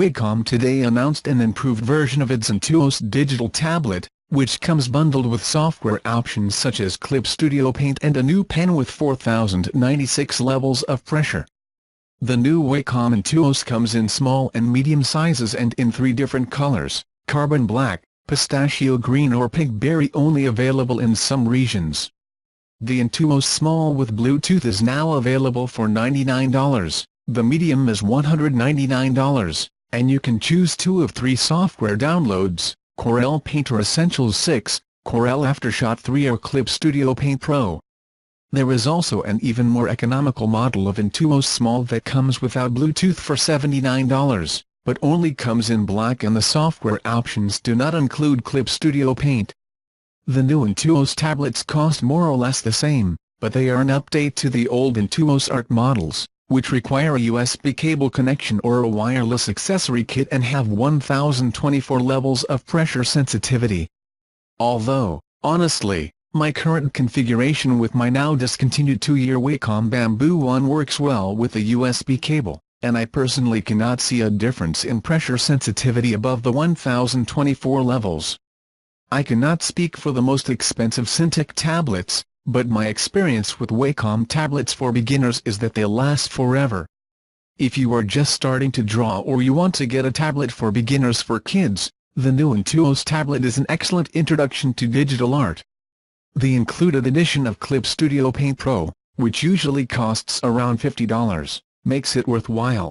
Wacom today announced an improved version of its Intuos digital tablet, which comes bundled with software options such as Clip Studio Paint and a new pen with 4096 levels of pressure. The new Wacom Intuos comes in small and medium sizes and in 3 different colors: carbon black, pistachio green or pink berry, only available in some regions. The Intuos Small with Bluetooth is now available for $99, the medium is $199, and you can choose 2 of 3 software downloads: Corel Paint or Essentials 6, Corel Aftershot 3 or Clip Studio Paint Pro. There is also an even more economical model of Intuos Small that comes without Bluetooth for $79, but only comes in black, and the software options do not include Clip Studio Paint. The new Intuos tablets cost more or less the same, but they are an update to the old Intuos Art models, which require a USB cable connection or a wireless accessory kit and have 1024 levels of pressure sensitivity. Although, honestly, my current configuration with my now discontinued 2-year Wacom Bamboo One works well with a USB cable, and I personally cannot see a difference in pressure sensitivity above the 1024 levels. I cannot speak for the most expensive Cintiq tablets, but my experience with Wacom tablets for beginners is that they last forever. If you are just starting to draw or you want to get a tablet for beginners for kids, the new Intuos tablet is an excellent introduction to digital art. The included edition of Clip Studio Paint Pro, which usually costs around $50, makes it worthwhile.